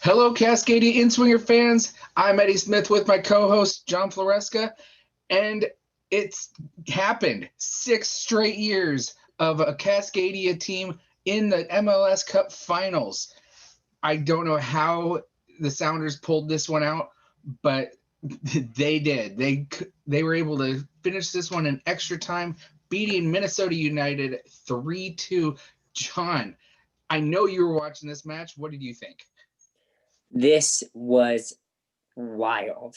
Hello, Cascadia In-Swinger fans. I'm Eddie Smith with my co-host, John Floresca, and it's happened 6 straight years of a Cascadia team in the MLS Cup Finals. I don't know how the Sounders pulled this one out, but they did. They were able to finish this one in extra time, beating Minnesota United 3-2. John, I know you were watching this match. What did you think? This was wild.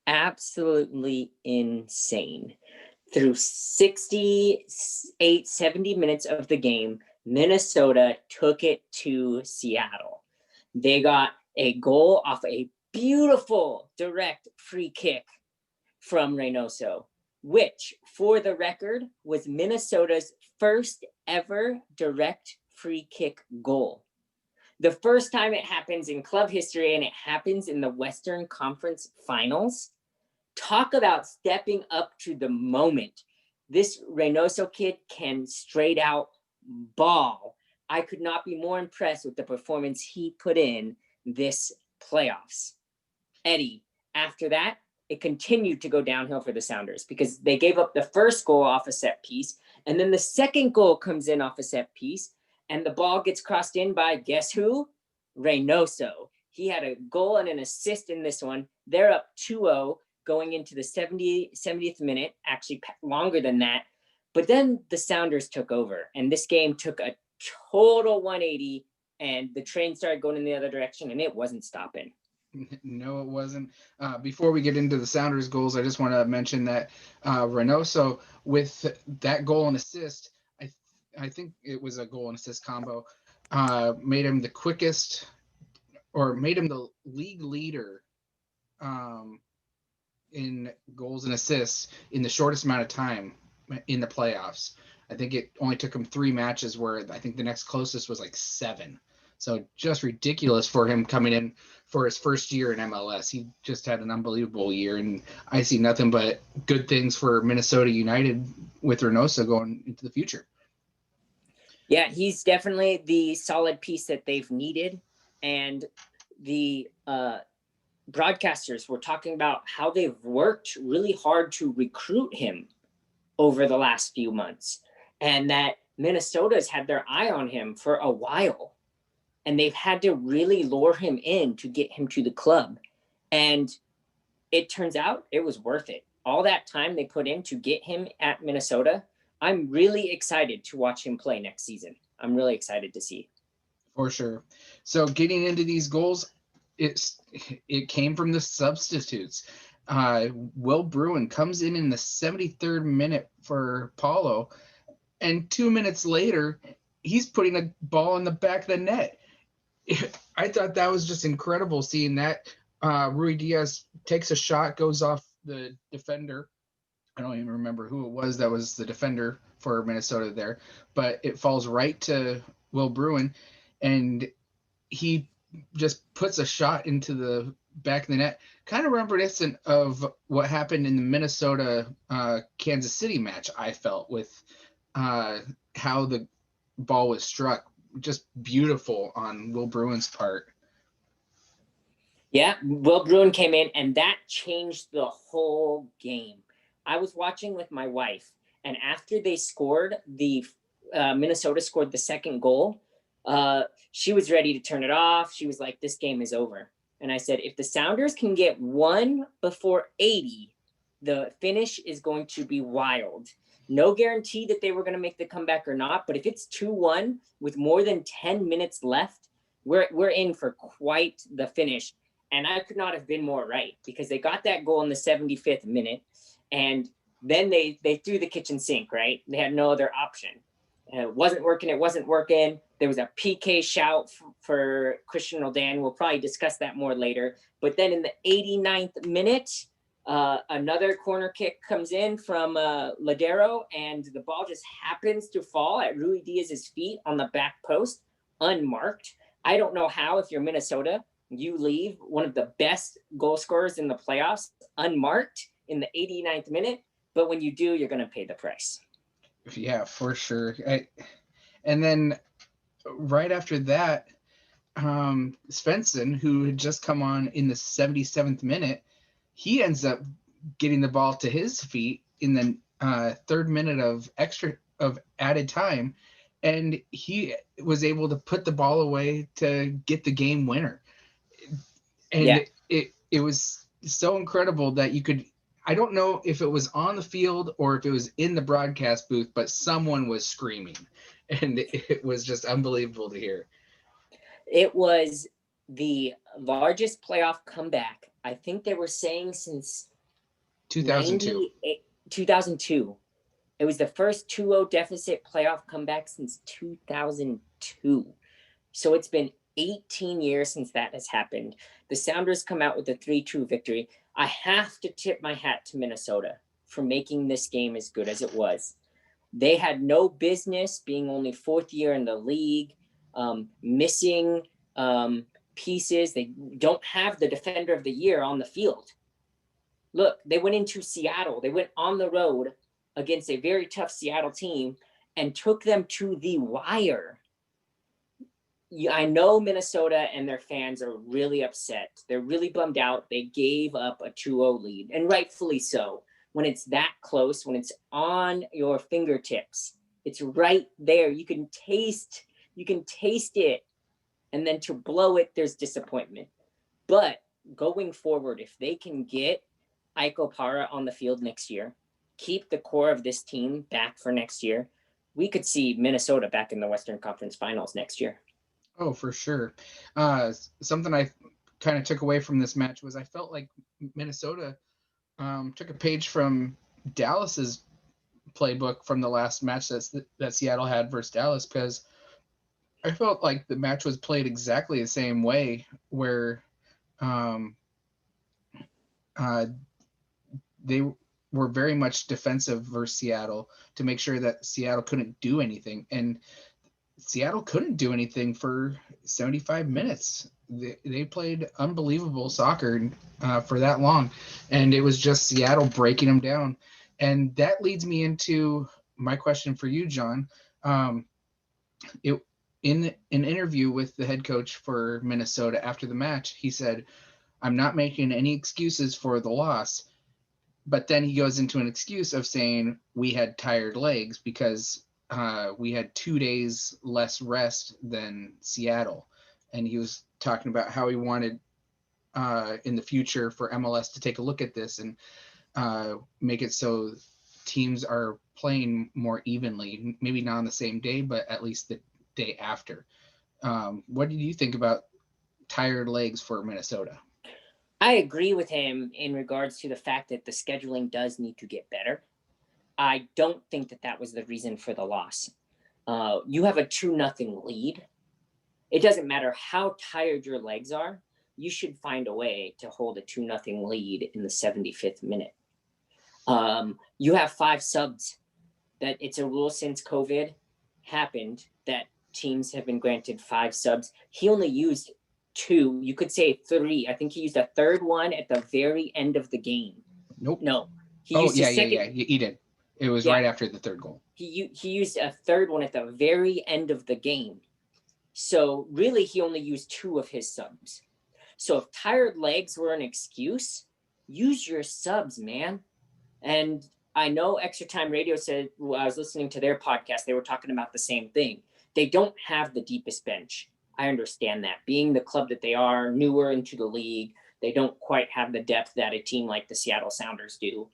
Absolutely insane. Through 68, 70 minutes of the game, Minnesota took it to Seattle. They got a goal off a beautiful direct free kick from Reynoso, which, for the record, was Minnesota's first ever direct free kick goal. The first time it happens in club history, and it happens in the Western Conference Finals. Talk about stepping up to the moment. This Reynoso kid can straight out ball. I could not be more impressed with the performance he put in this playoffs. Eddie, after that, it continued to go downhill for the Sounders because they gave up the first goal off a set piece, and then the second goal comes in off a set piece, and the ball gets crossed in by, guess who? Reynoso. He had a goal and an assist in this one. They're up 2-0 going into the 70th minute, actually longer than that. But then the Sounders took over, and this game took a total 180, and the train started going in the other direction, and it wasn't stopping. No, it wasn't. Before we get into the Sounders goals, I just want to mention that Reynoso, with that goal and assist, I think it was a goal and assist combo, made him the quickest, or made him the league leader in goals and assists in the shortest amount of time in the playoffs. I think it only took him 3 matches, where I think the next closest was like 7. So just ridiculous for him coming in for his first year in MLS. He just had an unbelievable year, and I see nothing but good things for Minnesota United with Reynoso going into the future. Yeah, he's definitely the solid piece that they've needed. And the broadcasters were talking about how they've worked really hard to recruit him over the last few months, and that Minnesota's had their eye on him for a while. And they've had to really lure him in to get him to the club. And it turns out it was worth it. All that time they put in to get him at Minnesota, I'm really excited to watch him play next season. I'm really excited to see. For sure. So getting into these goals, it came from the substitutes. Will Bruin comes in the 73rd minute for Paulo, and 2 minutes later, he's putting a ball in the back of the net. I thought that was just incredible, seeing that. Rui Diaz takes a shot, goes off the defender. I don't even remember who it was that was the defender for Minnesota there, but it falls right to Will Bruin, and he just puts a shot into the back of the net, kind of reminiscent of what happened in the Minnesota Kansas City match, I felt, with how the ball was struck. Just beautiful on Will Bruin's part. Yeah, Will Bruin came in, and that changed the whole game. I was watching with my wife, and after they scored, Minnesota scored the second goal, she was ready to turn it off. She was like, this game is over. And I said, if the Sounders can get one before 80, the finish is going to be wild. No guarantee that they were going to make the comeback or not, but if it's 2-1 with more than 10 minutes left, we're in for quite the finish. And I could not have been more right, because they got that goal in the 75th minute, and then they threw the kitchen sink, right? They had no other option. It wasn't working. There was a PK shout for Christian Roldan. We'll probably discuss that more later. But then in the 89th minute, another corner kick comes in from Ladero, and the ball just happens to fall at Rui Diaz's feet on the back post, unmarked. I don't know how, if you're Minnesota, you leave one of the best goal scorers in the playoffs unmarked in the 89th minute. But when you do, you're going to pay the price. Yeah, for sure. And then right after that, Svensson, who had just come on in the 77th minute, he ends up getting the ball to his feet in the third minute of added time, and he was able to put the ball away to get the game winner. And Yeah. it was so incredible that you could. I don't know if it was on the field or if it was in the broadcast booth, but someone was screaming, and it was just unbelievable to hear. It was the largest playoff comeback, I think they were saying, since 2002. 2002. It was the first 2-0 deficit playoff comeback since 2002. So it's been 18 years since that has happened. The Sounders come out with a 3-2 victory. I have to tip my hat to Minnesota for making this game as good as it was. They had no business being only fourth year in the league, missing pieces. They don't have the defender of the year on the field. Look, they went into Seattle. They went on the road against a very tough Seattle team and took them to the wire. I know Minnesota and their fans are really upset. They're really bummed out. They gave up a 2-0 lead, and rightfully so. When it's that close, when it's on your fingertips, it's right there. You can taste it. And then to blow it, there's disappointment. But going forward, if they can get Ike Opara on the field next year, keep the core of this team back for next year, we could see Minnesota back in the Western Conference Finals next year. Oh, for sure. Something I kind of took away from this match was I felt like Minnesota took a page from Dallas's playbook from the last match that Seattle had versus Dallas, because I felt like the match was played exactly the same way, where they were very much defensive versus Seattle to make sure that Seattle couldn't do anything. And Seattle couldn't do anything for 75 minutes. They played unbelievable soccer for that long, and it was just Seattle breaking them down. And that leads me into my question for you, John. In an interview with the head coach for Minnesota after the match, he said, "I'm not making any excuses for the loss." But then he goes into an excuse of saying we had tired legs because we had 2 days less rest than Seattle. And he was talking about how he wanted in the future for MLS to take a look at this and make it so teams are playing more evenly, maybe not on the same day, but at least the day after. What do you think about tired legs for Minnesota? I agree with him in regards to the fact that the scheduling does need to get better. I don't think that was the reason for the loss. You have a 2-0 lead. It doesn't matter how tired your legs are. You should find a way to hold a 2-0 lead in the 75th minute. You have 5 subs. That it's a rule since COVID happened that teams have been granted 5 subs. He only used 2. You could say 3. I think he used a third one at the very end of the game. Nope. No. He did. It was right after the third goal. He used a third one at the very end of the game. So really, he only used 2 of his subs. So if tired legs were an excuse, use your subs, man. And I know Extra Time Radio said, well, I was listening to their podcast, they were talking about the same thing. They don't have the deepest bench. I understand that. Being the club that they are, newer into the league, they don't quite have the depth that a team like the Seattle Sounders do.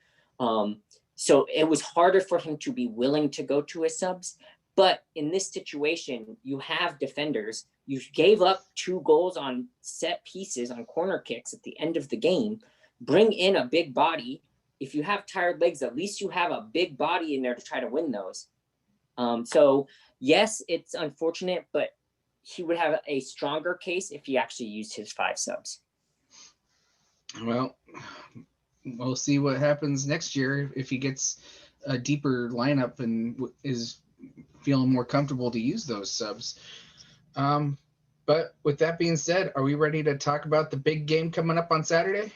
So it was harder for him to be willing to go to his subs. But in this situation, you have defenders. You gave up 2 goals on set pieces, on corner kicks at the end of the game. Bring in a big body. If you have tired legs, at least you have a big body in there to try to win those. So yes, it's unfortunate, but he would have a stronger case if he actually used his 5 subs. Well, we'll see what happens next year if he gets a deeper lineup and is feeling more comfortable to use those subs. But with that being said, are we ready to talk about the big game coming up on Saturday?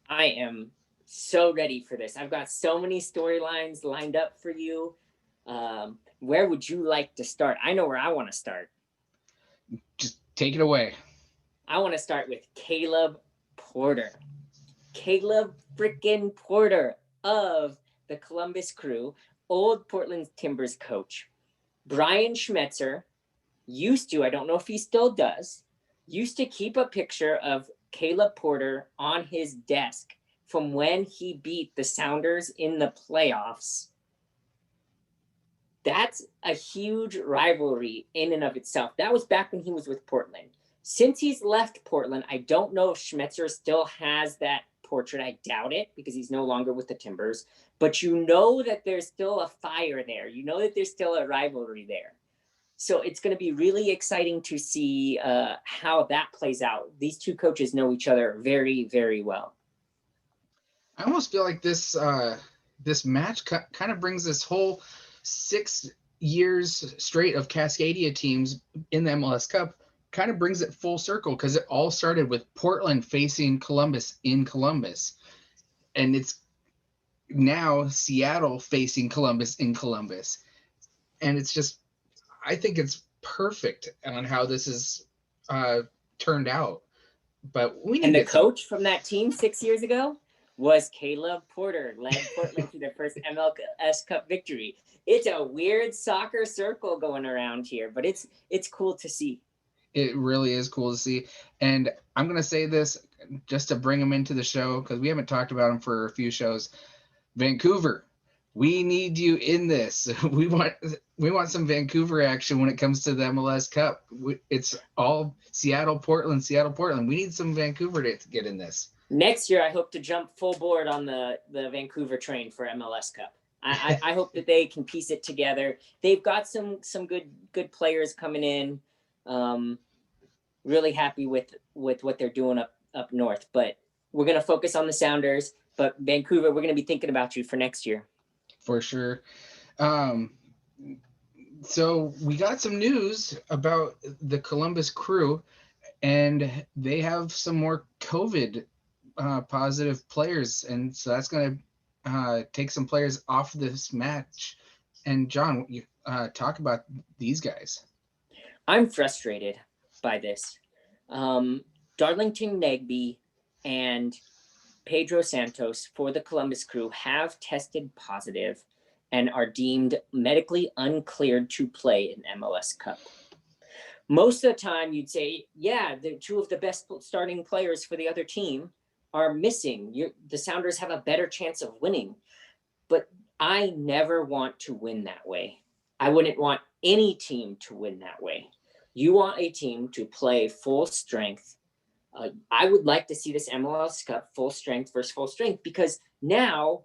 I am so ready for this. I've got so many storylines lined up for you. Where would you like to start? I know where I want to start. Just Take it away. I want to start with Caleb Porter. Caleb freaking Porter of the Columbus Crew, old Portland Timbers coach. Brian Schmetzer used to, I don't know if he still does, used to keep a picture of Caleb Porter on his desk from when he beat the Sounders in the playoffs. That's a huge rivalry in and of itself. That was back when he was with Portland. Since he's left Portland, I don't know if Schmetzer still has that portrait. I doubt it because he's no longer with the Timbers. But you know that there's still a fire there. You know that there's still a rivalry there. So it's going to be really exciting to see how that plays out. These two coaches know each other very, very well. I almost feel like this match kind of brings this whole 6 years straight of Cascadia teams in the MLS Cup, kind of brings it full circle, because it all started with Portland facing Columbus in Columbus. And it's now Seattle facing Columbus in Columbus. And it's just, I think it's perfect on how this is turned out. But we need and the coach from that team 6 years ago was Caleb Porter, led Portland to their first MLS Cup victory. It's a weird soccer circle going around here, but it's cool to see. It really is cool to see. And I'm going to say this just to bring them into the show, because we haven't talked about them for a few shows. Vancouver, we need you in this. We want some Vancouver action when it comes to the MLS Cup. It's all Seattle, Portland, Seattle, Portland. We need some Vancouver to get in this. Next year, I hope to jump full board on the Vancouver train for MLS Cup. I hope that they can piece it together. They've got some good players coming in. Really happy with what they're doing up north. But we're going to focus on the Sounders. But Vancouver, we're going to be thinking about you for next year. For sure. So we got some news about the Columbus Crew, and they have some more COVID positive players, and so that's going to take some players off this match. And John, you talk about these guys. I'm frustrated by this. Darlington Nagbe and Pedro Santos for the Columbus Crew have tested positive and are deemed medically uncleared to play in MLS Cup. Most of the time you'd say, yeah, the two of the best starting players for the other team are missing. The Sounders have a better chance of winning. But I never want to win that way. I wouldn't want any team to win that way. You want a team to play full strength. I would like to see this MLS Cup full strength versus full strength, because now,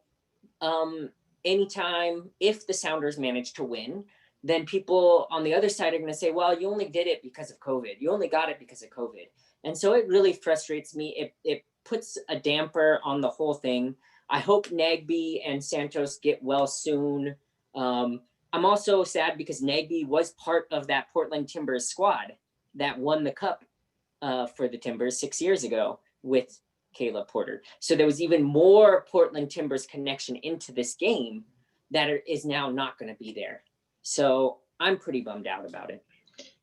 anytime if the Sounders manage to win, then people on the other side are going to say, well, you only did it because of COVID. You only got it because of COVID. And so it really frustrates me. It puts a damper on the whole thing. I hope Nagbe and Santos get well soon. I'm also sad because Nagbe was part of that Portland Timbers squad that won the cup for the Timbers 6 years ago with Caleb Porter. So there was even more Portland Timbers connection into this game that is now not going to be there. So I'm pretty bummed out about it.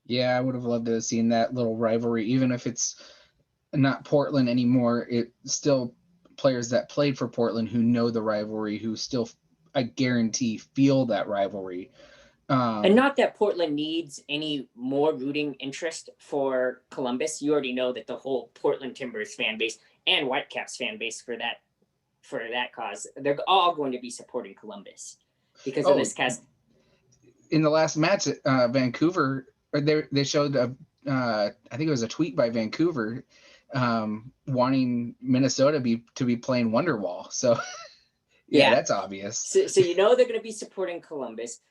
Yeah, I would have loved to have seen that little rivalry, even if it's not Portland anymore. It's still players that played for Portland who know the rivalry, who still, I guarantee, feel that rivalry. And not that Portland needs any more rooting interest for Columbus. You already know that the whole Portland Timbers fan base and Whitecaps fan base for that cause, they're all going to be supporting Columbus because of this cast. In the last match, Vancouver, they showed I think it was a tweet by Vancouver wanting Minnesota to be playing Wonderwall. So yeah, that's obvious. So you know they're going to be supporting Columbus.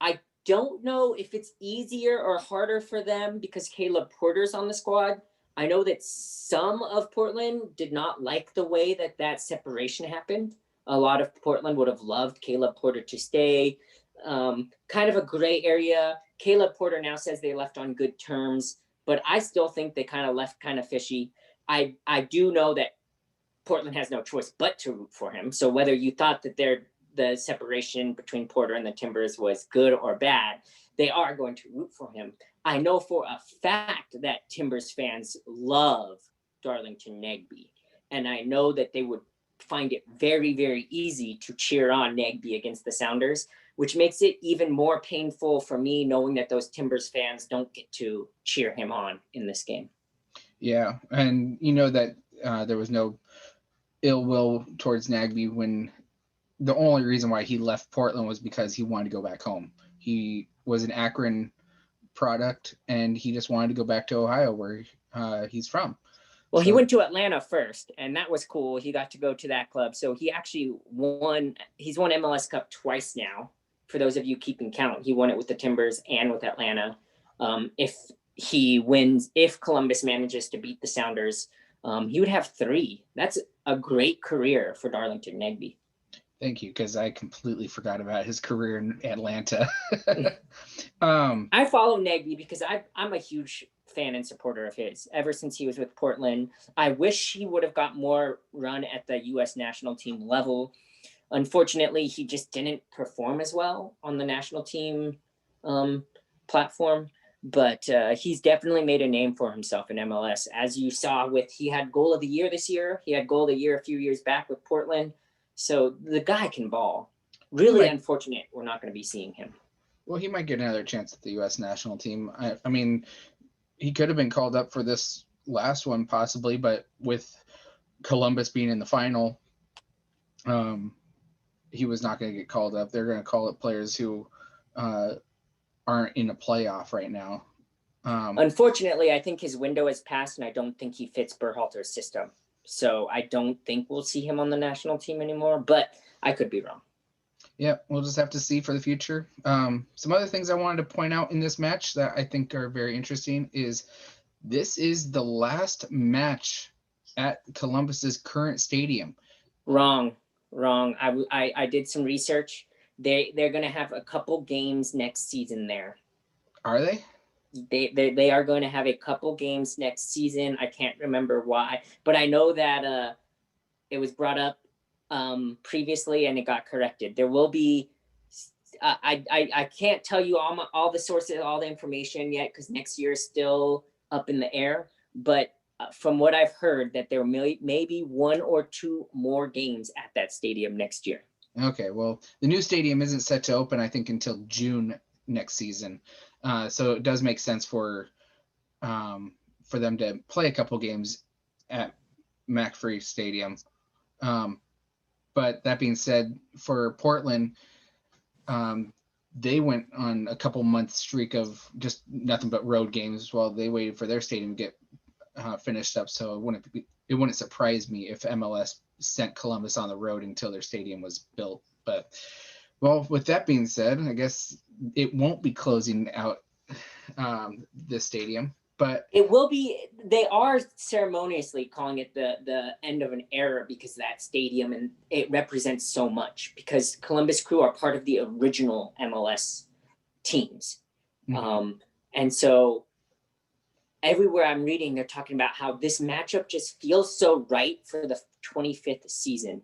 I don't know if it's easier or harder for them because Caleb Porter's on the squad. I know that some of Portland did not like the way that separation happened. A lot of Portland would have loved Caleb Porter to stay. Kind of a gray area. Caleb Porter now says they left on good terms, but I still think they kind of left kind of fishy. I do know that Portland has no choice but to root for him. So whether you thought that the separation between Porter and the Timbers was good or bad, they are going to root for him. I know for a fact that Timbers fans love Darlington Nagbe. And I know that they would find it very, very easy to cheer on Nagbe against the Sounders, which makes it even more painful for me knowing that those Timbers fans don't get to cheer him on in this game. Yeah, and that there was no ill will towards Nagbe when the only reason why he left Portland was because he wanted to go back home. He was an Akron product, and he just wanted to go back to Ohio, where he's from. Well, he went to Atlanta first, and that was cool. He got to go to that club. So he actually won. He's won MLS Cup twice now. For those of you keeping count, he won it with the Timbers and with Atlanta. If Columbus manages to beat the Sounders, he would have 3. That's a great career for Darlington Nagbe. Thank you, because I completely forgot about his career in Atlanta. I follow Nagbe because I'm a huge fan and supporter of his ever since he was with Portland. I wish he would have got more run at the U.S. national team level. Unfortunately, he just didn't perform as well on the national team platform. But he's definitely made a name for himself in MLS. As you saw he had goal of the year this year. He had goal of the year a few years back with Portland. So the guy can ball. Really unfortunate we're not going to be seeing him. Well, he might get another chance at the U.S. national team. I mean, he could have been called up for this last one possibly, but with Columbus being in the final, he was not going to get called up. They're going to call up players who aren't in a playoff right now. Unfortunately, I think his window has passed, and I don't think he fits Berhalter's system. So I don't think we'll see him on the national team anymore, but I could be wrong. Yeah, we'll just have to see for the future. Some other things I wanted to point out in this match that I think are very interesting is this is the last match at Columbus's current stadium. Wrong. I did some research. They're going to have a couple games next season there. Are they? They are going to have a couple games next season. I can't remember why, but I know that it was brought up previously and it got corrected. There will be. I can't tell you all the sources, all the information yet because next year is still up in the air. But from what I've heard, that there may be 1 or 2 more games at that stadium next year. Okay, well, the new stadium isn't set to open, I think, until June next season. So it does make sense for them to play a couple games at McFree Stadium. But that being said, for Portland, they went on a couple month streak of just nothing but road games while they waited for their stadium to get finished up. So it wouldn't surprise me if MLS sent Columbus on the road until their stadium was built. But well, with that being said, I guess it won't be closing out the stadium, but it will be. They are ceremoniously calling it the end of an era because that stadium, and it represents so much because Columbus Crew are part of the original MLS teams. Mm-hmm. And so everywhere I'm reading, they're talking about how this matchup just feels so right for the 25th season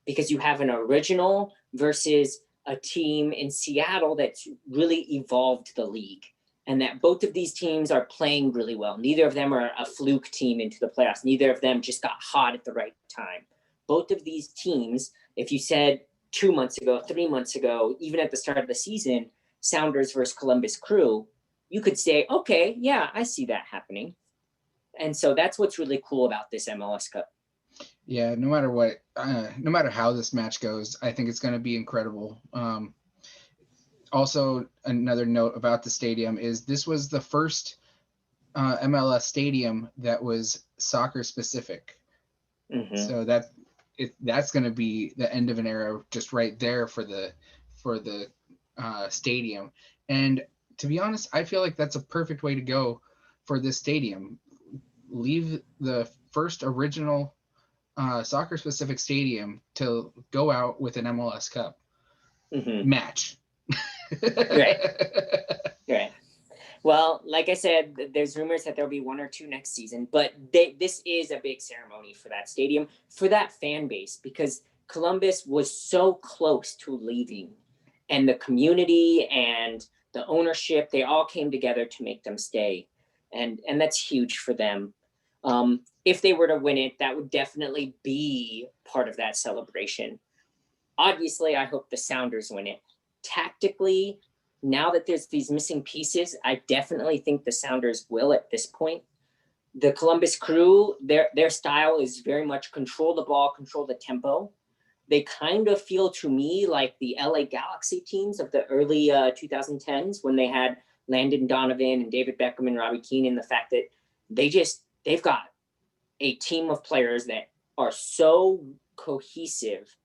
because you have an original versus a team in Seattle that's really evolved the league, and that both of these teams are playing really well. Neither of them are a fluke team into the playoffs. Neither of them just got hot at the right time. Both of these teams, if you said 2 months ago, 3 months ago, even at the start of the season, Sounders versus Columbus Crew, you could say, okay, yeah, I see that happening. And so that's what's really cool about this MLS Cup. Yeah, no matter what, no matter how this match goes, I think it's going to be incredible. Also, another note about the stadium is this was the first MLS stadium that was soccer specific. Mm-hmm. So that's going to be the end of an era just right there for the stadium. And to be honest, I feel like that's a perfect way to go for this stadium. Leave the first original soccer specific stadium to go out with an MLS Cup match. Right. Well, like I said, there's rumors that there'll be 1 or 2 next season, but this is a big ceremony for that stadium, for that fan base, because Columbus was so close to leaving, and the community and the ownership, they all came together to make them stay. And that's huge for them. If they were to win it, that would definitely be part of that celebration. Obviously, I hope the Sounders win it. Tactically, now that there's these missing pieces, I definitely think the Sounders will at this point. The Columbus Crew, their style is very much control the ball, control the tempo. They kind of feel to me like the LA Galaxy teams of the early 2010s when they had Landon Donovan and David Beckham and Robbie Keane, and the fact that they've got a team of players that are so cohesive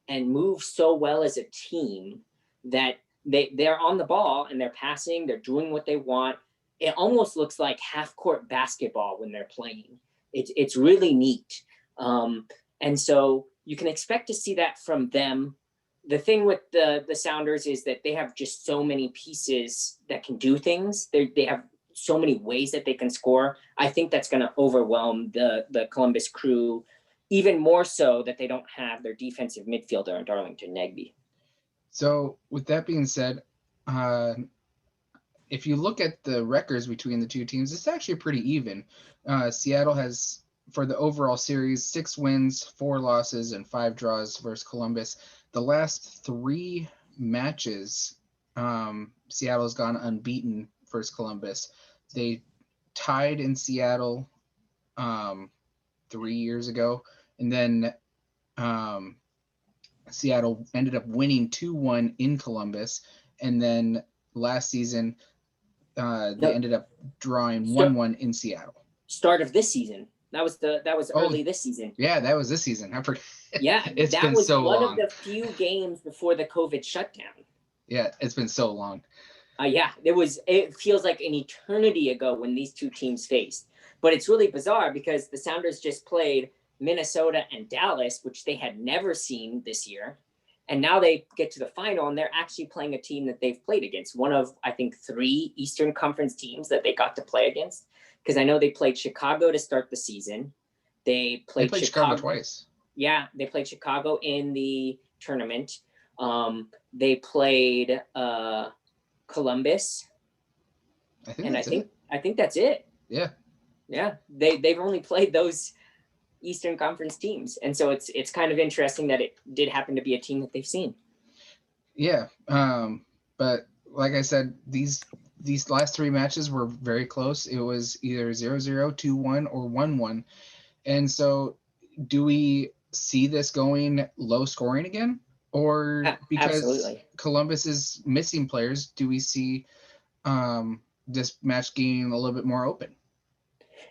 and move so well as a team that they're on the ball and they're passing, they're doing what they want. It almost looks like half court basketball when they're playing. It's really neat. And so you can expect to see that from them. The thing with the Sounders is that they have just so many pieces that can do things. They have so many ways that they can score. I think that's going to overwhelm the Columbus Crew, even more so that they don't have their defensive midfielder in Darlington Nagbe. So with that being said, if you look at the records between the two teams, it's actually pretty even. Seattle has, for the overall series, 6 wins, 4 losses, and 5 draws versus Columbus. The last 3 matches, Seattle's gone unbeaten versus Columbus. They tied in Seattle 3 years ago, and then Seattle ended up winning 2-1 in Columbus, and then last season they ended up drawing 1-1 in Seattle. Start of this season. That was early this season. Yeah, that was this season. I forget. Yeah, it's that been was so one long. of the few games before the COVID shutdown. Yeah, it's been so long. Yeah, it feels like an eternity ago when these two teams faced. But it's really bizarre because the Sounders just played Minnesota and Dallas, which they had never seen this year. And now they get to the final and they're actually playing a team that they've played against. One of, I think, 3 Eastern Conference teams that they got to play against. Because I know they played Chicago to start the season. They played Chicago twice. Yeah, they played Chicago in the tournament. They played Columbus. I think that's it. Yeah. Yeah. They've only played those Eastern Conference teams. And so it's kind of interesting that it did happen to be a team that they've seen. Yeah. But like I said, these last 3 matches were very close. It was either 0-0, 2-1, or 1-1. And so do we see this going low scoring again? Or because Absolutely. Columbus is missing players, do we see this match getting a little bit more open?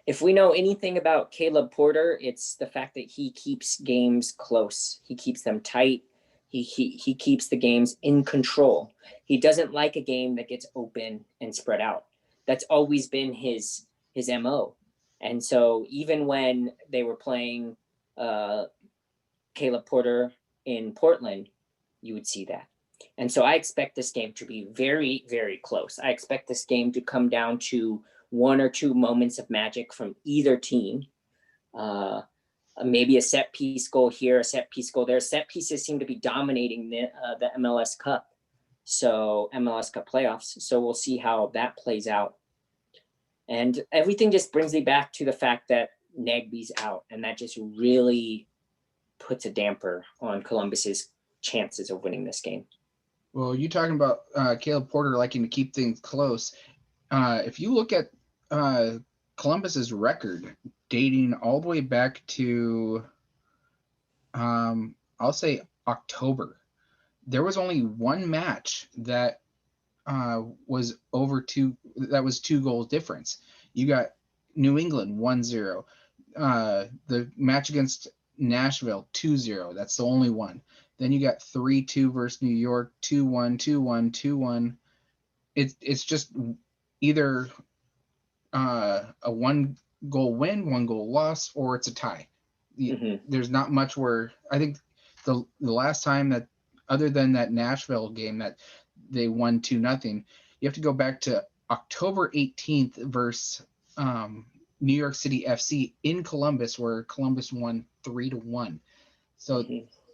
If we know anything about Caleb Porter, it's the fact that he keeps games close. He keeps them tight. He keeps the games in control. He doesn't like a game that gets open and spread out. That's always been his MO. And so even when they were playing Caleb Porter in Portland, you would see that. And so I expect this game to be very, very close. I expect this game to come down to 1 or 2 moments of magic from either team. Maybe a set piece goal here, a set piece goal there. Set pieces seem to be dominating the MLS Cup. So MLS Cup playoffs. So we'll see how that plays out. And everything just brings me back to the fact that Nagbe's out. And that just really puts a damper on Columbus's chances of winning this game. Well, you talking about Caleb Porter liking to keep things close. If you look at Columbus's record dating all the way back to, I'll say October, there was only 1 match that was over 2. That was 2 goals difference. You got New England 1-0. The match against Nashville 2-0. That's the only one. Then you got 3-2 versus New York, 2-1, 2-1, 2-1. It's just either a 1 goal win, 1 goal loss, or it's a tie. There's not much where I think the last time that, other than that Nashville game that they won 2-0, you have to go back to October 18th versus New York City FC in Columbus, where Columbus won 3-1. So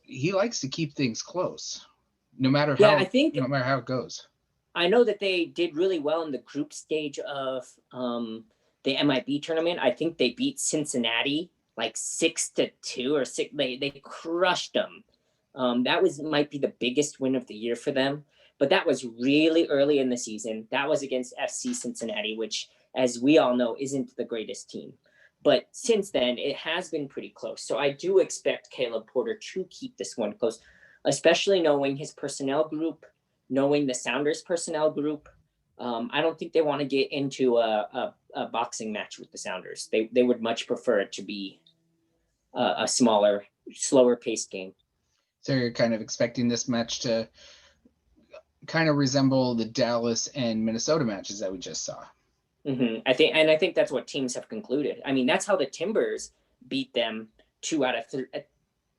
he likes to keep things close, no matter how it goes. I know that they did really well in the group stage of the MIB tournament. I think they beat Cincinnati like 6-2 or 6. They crushed them. That might be the biggest win of the year for them. But that was really early in the season. That was against FC Cincinnati, which, as we all know, isn't the greatest team. But since then, it has been pretty close. So I do expect Caleb Porter to keep this one close, especially knowing his personnel group, knowing the Sounders personnel group. I don't think they want to get into a boxing match with the Sounders. They would much prefer it to be a smaller, slower paced game. So you're kind of expecting this match to kind of resemble the Dallas and Minnesota matches that we just saw. Mm-hmm. I think that's what teams have concluded. I mean, that's how the Timbers beat them 2 out of 3.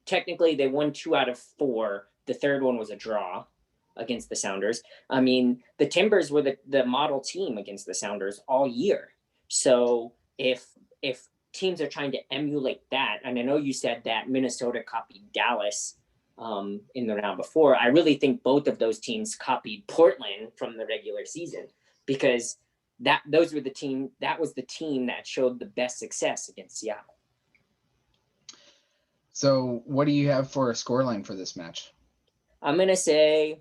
Technically, they won 2 out of 4. The third one was a draw against the Sounders. I mean, the Timbers were the model team against the Sounders all year. So if teams are trying to emulate that, and I know you said that Minnesota copied Dallas in the round before, I really think both of those teams copied Portland from the regular season, because that was the team that showed the best success against Seattle. So what do you have for a scoreline for this match? I'm going to say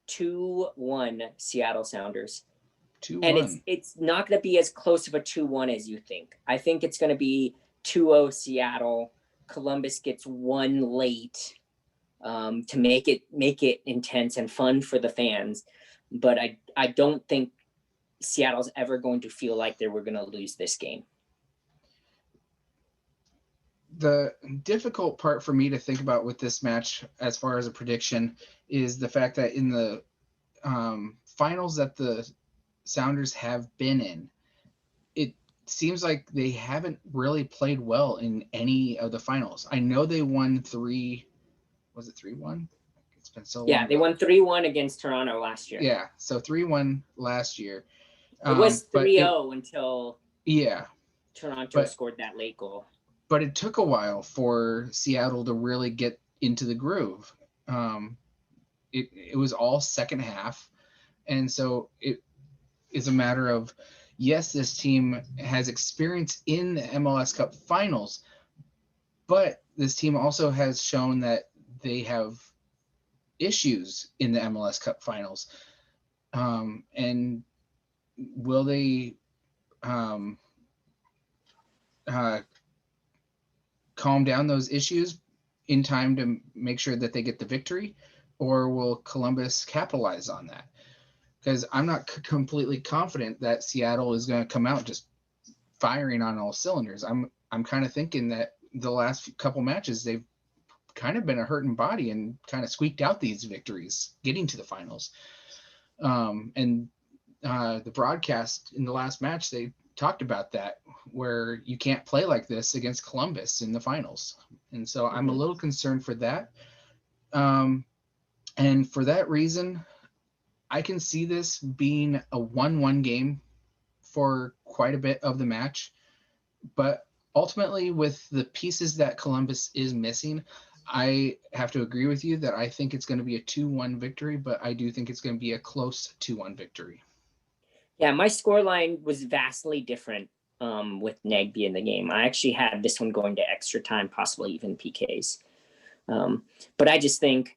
2-1 Seattle Sounders. 2-1. And it's not going to be as close of a 2-1 as you think. I think it's going to be 2-0 Seattle. Columbus gets one late to make it intense and fun for the fans. But I don't think Seattle's ever going to feel like they were going to lose this game. The difficult part for me to think about with this match, as far as a prediction, is the fact that in the finals that the Sounders have been in, it seems like they haven't really played well in any of the finals. I know they won 3. Was it 3-1? It's been so long. Yeah, they won 3-1 against Toronto last year. Yeah, so 3-1 last year. It was 3-0 until Toronto scored that late goal. But it took a while for Seattle to really get into the groove. It was all second half. And so it is a matter of, yes, this team has experience in the MLS Cup Finals, but this team also has shown that they have issues in the MLS Cup Finals. And will they calm down those issues in time to make sure that they get the victory, or will Columbus capitalize on that? Because I'm not completely confident that Seattle is going to come out just firing on all cylinders. I'm kind of thinking that the last couple matches they've kind of been a hurting body and kind of squeaked out these victories, getting to the finals. And the broadcast in the last match, they talked about that, where you can't play like this against Columbus in the finals. And so I'm a little concerned for that. And for that reason, I can see this being a 1-1 game for quite a bit of the match. But ultimately, with the pieces that Columbus is missing, I have to agree with you that I think it's going to be a 2-1 victory, but I do think it's going to be a close 2-1 victory. Yeah, my scoreline was vastly different with Nagbe in the game. I actually had this one going to extra time, possibly even PKs. But I just think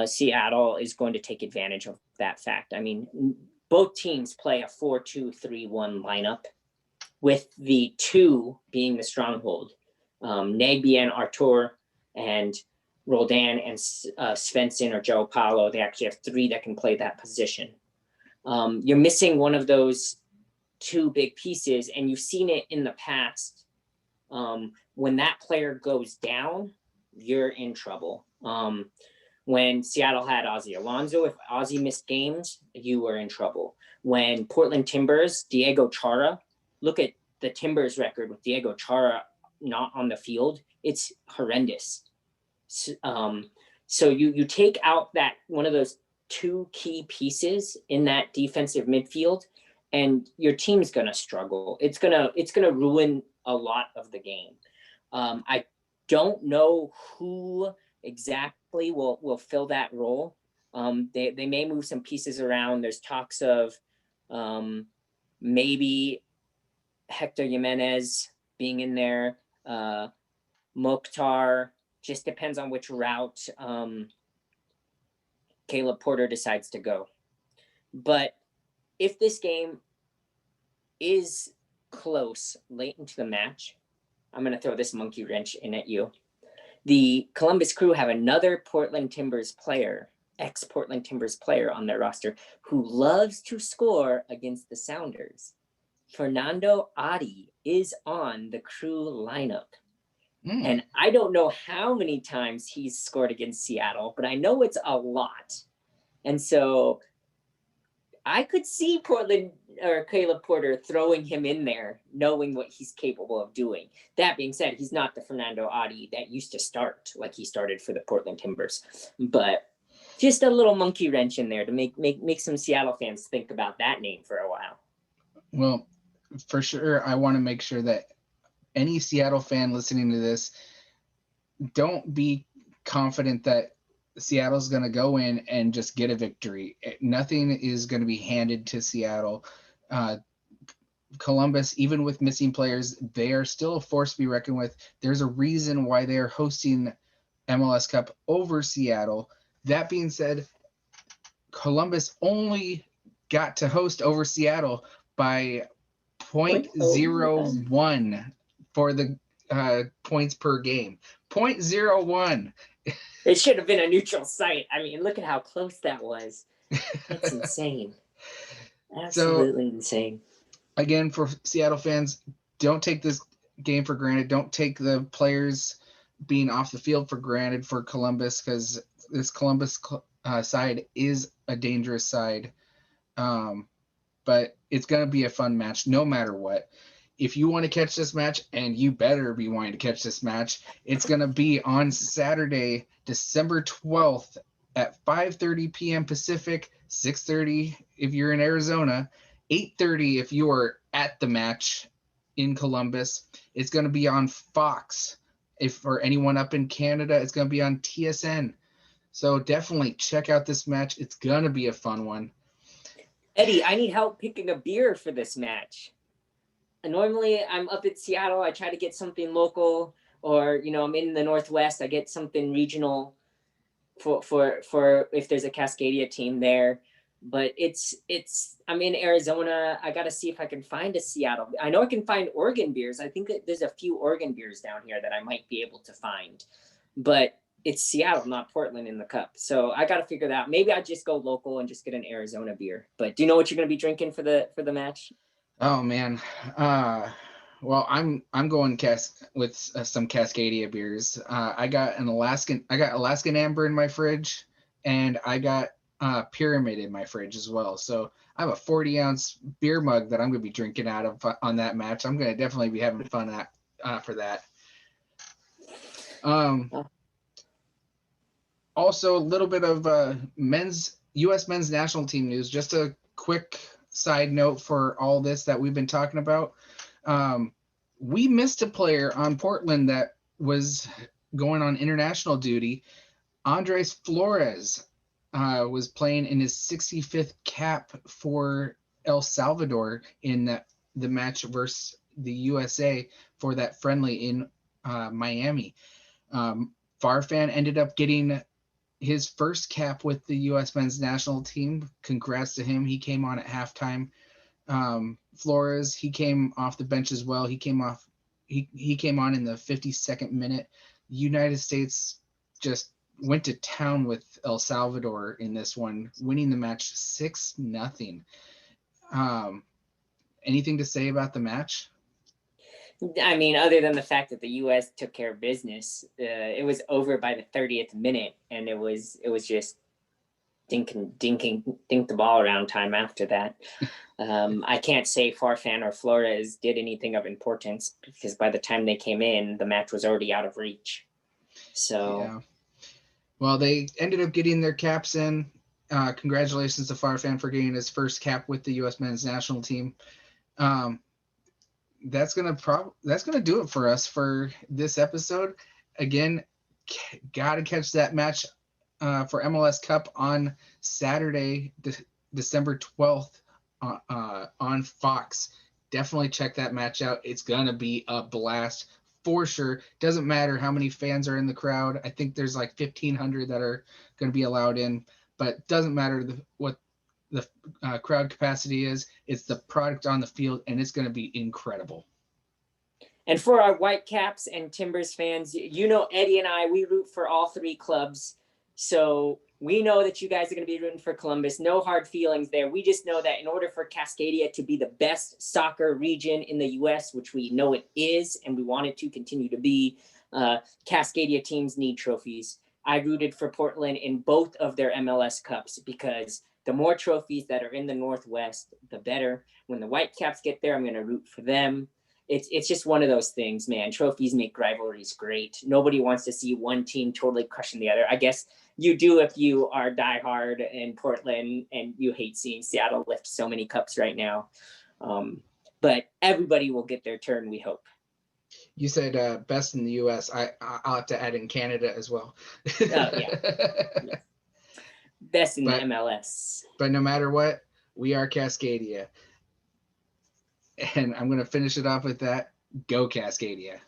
Seattle is going to take advantage of that fact. I mean, both teams play a 4-2-3-1 lineup, with the 2 being the stronghold. Nagbe and Artur and Roldan and Svensson or Joe Paulo, they actually have 3 that can play that position. You're missing one of those 2 big pieces, and you've seen it in the past. When that player goes down, you're in trouble. When Seattle had Ozzie Alonso, if Ozzie missed games, you were in trouble. When Portland Timbers, Diego Chara, look at the Timbers record with Diego Chara not on the field, it's horrendous. So you take out that one of those 2 key pieces in that defensive midfield, and your team's gonna struggle. It's gonna ruin a lot of the game. I don't know who exactly will fill that role. They may move some pieces around. There's talks of maybe Hector Jimenez being in there, Mokhtar. Just depends on which route Caleb Porter decides to go. But if this game is close late into the match, I'm going to throw this monkey wrench in at you. The Columbus Crew have another Portland Timbers player, ex-Portland Timbers player on their roster who loves to score against the Sounders. Fernando Adi is on the Crew lineup. And I don't know how many times he's scored against Seattle, but I know it's a lot. And so I could see Portland or Caleb Porter throwing him in there, knowing what he's capable of doing. That being said, he's not the Fernando Adi that used to start like he started for the Portland Timbers. But just a little monkey wrench in there to make some Seattle fans think about that name for a while. Well, for sure, I want to make sure that any Seattle fan listening to this, don't be confident that Seattle's going to go in and just get a victory. Nothing is going to be handed to Seattle. Columbus, even with missing players, they are still a force to be reckoned with. There's a reason why they are hosting MLS Cup over Seattle. That being said, Columbus only got to host over Seattle by 0.01 for the points per game. 0.01. It should have been a neutral site. I mean, look at how close that was. That's insane. Absolutely insane. Again, for Seattle fans, don't take this game for granted. Don't take the players being off the field for granted for Columbus, because this Columbus side is a dangerous side. But it's going to be a fun match no matter what. If you want to catch this match, and you better be wanting to catch this match, it's going to be on Saturday, December 12th at 5:30 p.m. Pacific, 6:30 if you're in Arizona, 8:30 if you are at the match in Columbus. It's going to be on Fox. If for anyone up in Canada, it's going to be on TSN. So definitely check out this match. It's going to be a fun one. Eddie, I need help picking a beer for this match. Normally, I'm up at Seattle. I try to get something local, or I'm in the Northwest. I get something regional for if there's a Cascadia team there. But I'm in Arizona. I got to see if I can find a Seattle. I know I can find Oregon beers. I think that there's a few Oregon beers down here that I might be able to find. But it's Seattle, not Portland in the cup. So I got to figure that out. Maybe I just go local and just get an Arizona beer. But do you know what you're going to be drinking for the match? Oh man. Well, I'm going with some Cascadia beers. I got Alaskan Amber in my fridge, and I got Pyramid in my fridge as well. So I have a 40-ounce beer mug that I'm going to be drinking out of on that match. I'm going to definitely be having fun for that. Also, a little bit of U.S. men's national team news. Just a quick side note for all this that we've been talking about. We missed a player on Portland that was going on international duty. Andres Flores was playing in his 65th cap for El Salvador in the match versus the USA for that friendly in Miami. Farfan ended up getting his first cap with the U.S. men's national team. Congrats to him. He came on at halftime. Flores, he came off the bench as well. He came on in the 52nd minute. United States just went to town with El Salvador in this one, winning the match 6-0. Anything to say about the match? I mean, other than the fact that the U.S. took care of business, it was over by the 30th minute, and it was just dink the ball around time after that. I can't say Farfan or Flores did anything of importance, because by the time they came in, the match was already out of reach. So, yeah. Well, they ended up getting their caps in. Congratulations to Farfan for getting his first cap with the U.S. men's national team. That's gonna do it for us for this episode. Again, gotta catch that match for MLS Cup on Saturday, December 12th, on Fox. Definitely check that match out. It's gonna be a blast for sure. Doesn't matter how many fans are in the crowd. I think there's like 1,500 that are going to be allowed in, but doesn't matter what the crowd capacity is. It's the product on the field, and it's going to be incredible. And for our Whitecaps and Timbers fans, Eddie and I, we root for all three clubs. So we know that you guys are going to be rooting for Columbus. No hard feelings there. We just know that in order for Cascadia to be the best soccer region in the U.S., which we know it is, and we want it to continue to be, Cascadia teams need trophies. I rooted for Portland in both of their MLS Cups because the more trophies that are in the Northwest, the better. When the Whitecaps get there, I'm going to root for them. It's just one of those things, man. Trophies make rivalries great. Nobody wants to see one team totally crushing the other. I guess you do if you are diehard in Portland and you hate seeing Seattle lift so many cups right now. But everybody will get their turn, we hope. You said best in the U.S. I'll have to add in Canada as well. Yeah. Best in the MLS. But no matter what, we are Cascadia. And I'm going to finish it off with that. Go Cascadia.